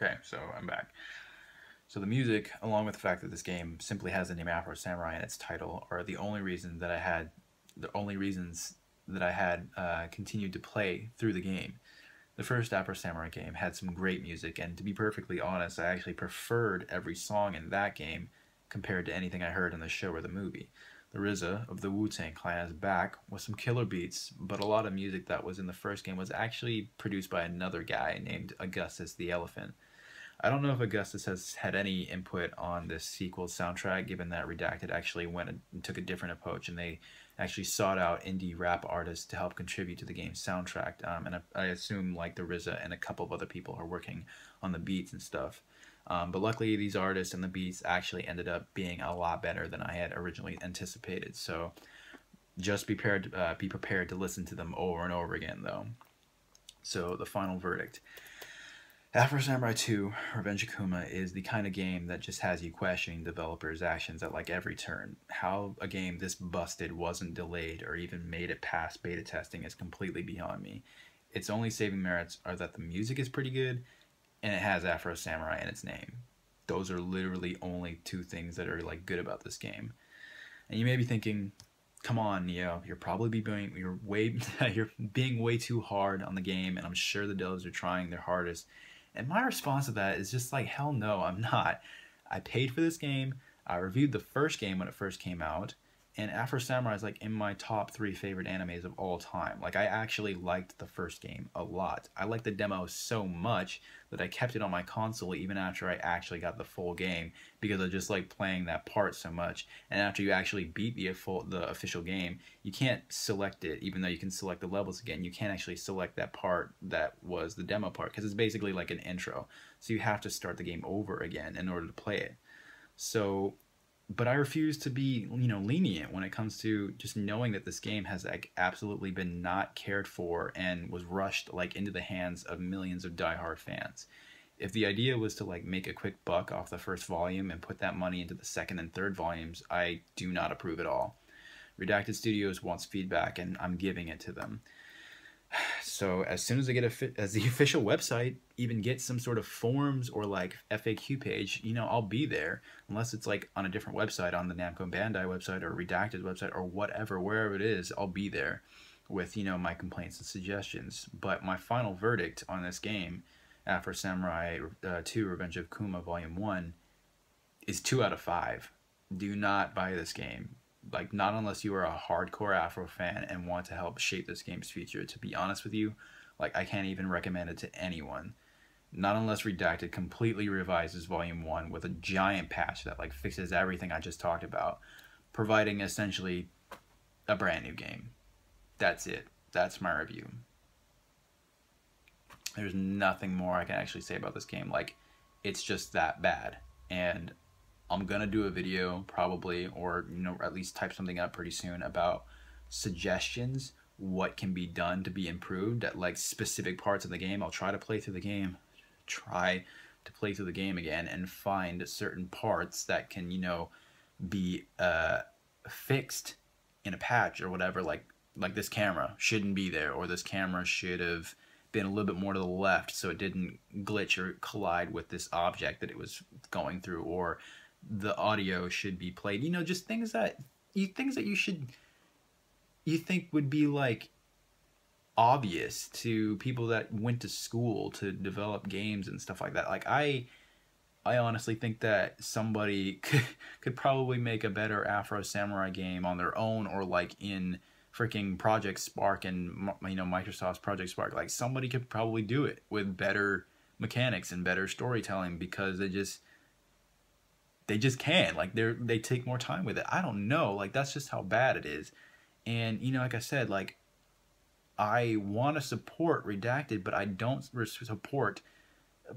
Okay, so I'm back. So the music, along with the fact that this game simply has the name Afro Samurai in its title, are the only reasons that I had continued to play through the game. The first Afro Samurai game had some great music, and to be perfectly honest, I actually preferred every song in that game compared to anything I heard in the show or the movie. The RZA of the Wu-Tang Clan is back with some killer beats, but a lot of music that was in the first game was actually produced by another guy named Augustus the Elephant. I don't know if Augustus has had any input on this sequel soundtrack, given that Redacted actually went and took a different approach, and they actually sought out indie rap artists to help contribute to the game's soundtrack. And I assume like the RZA and a couple of other people are working on the beats and stuff. But luckily, these artists and the beats actually ended up being a lot better than I had originally anticipated. So just be prepared to listen to them over and over again, though. So the final verdict. Afro Samurai 2 Revenge of Kuma is the kind of game that just has you questioning developers' actions at like every turn. How a game this busted wasn't delayed or even made it past beta testing is completely beyond me. Its only saving merits are that the music is pretty good and it has Afro Samurai in its name. Those are literally only two things that are like good about this game. And you may be thinking, come on, Neo, you're being way too hard on the game, and I'm sure the devs are trying their hardest. And my response to that is just like, hell no, I'm not. I paid for this game. I reviewed the first game when it first came out, and Afro Samurai is like in my top 3 favorite animes of all time. Like, I actually liked the first game a lot. I liked the demo so much that I kept it on my console even after I actually got the full game, because I just like playing that part so much. And after you actually beat the official game, you can't select it, even though you can select the levels again. You can't actually select that part that was the demo part, because it's basically like an intro. So you have to start the game over again in order to play it. So, but I refuse to be, lenient when it comes to just knowing that this game has like absolutely been not cared for and was rushed like into the hands of millions of diehard fans. If the idea was to like make a quick buck off the first volume and put that money into the second and third volumes, I do not approve at all. Redacted Studios wants feedback, and I'm giving it to them. So as soon as as the official website even gets some sort of forums or like FAQ page, I'll be there. Unless it's like on a different website, on the Namco Bandai website or Redacted website or whatever, wherever it is, I'll be there with, my complaints and suggestions. But my final verdict on this game, Afro Samurai 2 Revenge of Kuma Volume 1, is 2 out of 5. Do not buy this game. Like, not unless you are a hardcore Afro fan and want to help shape this game's future. To be honest with you, like, I can't even recommend it to anyone. Not unless Redacted completely revises Volume 1 with a giant patch that like fixes everything I just talked about, providing essentially a brand new game. That's it. That's my review. There's nothing more I can actually say about this game. Like, it's just that bad. And I'm gonna do a video probably, or at least type something up pretty soon about suggestions, what can be done to be improved at like specific parts of the game. I'll try to play through the game, again and find certain parts that can be fixed in a patch or whatever. Like this camera shouldn't be there, or this camera should have been a little bit more to the left so it didn't glitch or collide with this object that it was going through, or the audio should be played, just things that you think would be like obvious to people that went to school to develop games and stuff like that. Like, I honestly think that somebody could probably make a better Afro Samurai game on their own, or like in freaking Project Spark and Microsoft's Project Spark. Like, somebody could probably do it with better mechanics and better storytelling, because they just can. Like, they take more time with it. I don't know. Like, that's just how bad it is. And like I said, like, I want to support Redacted, but I don't support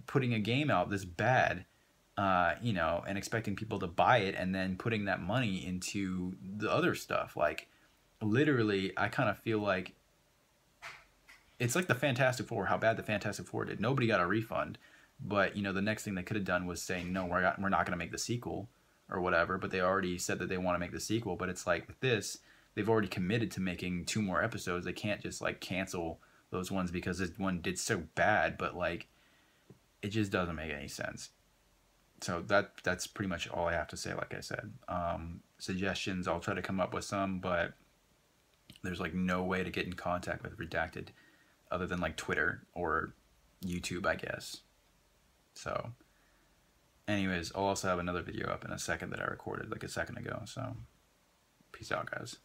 putting a game out this bad, and expecting people to buy it and then putting that money into the other stuff. Like, literally, I kind of feel like it's like the Fantastic Four, how bad the Fantastic Four did. Nobody got a refund. But, the next thing they could have done was saying, no, we're not going to make the sequel or whatever. But they already said that they want to make the sequel. But it's like with this, they've already committed to making 2 more episodes. They can't just, like, cancel those ones because this one did so bad. But, like, it just doesn't make any sense. So that's pretty much all I have to say. Like I said, suggestions, I'll try to come up with some, but there's like no way to get in contact with Redacted other than like Twitter or YouTube, I guess. So anyways, I'll also have another video up in a second that I recorded like a second ago. So peace out, guys.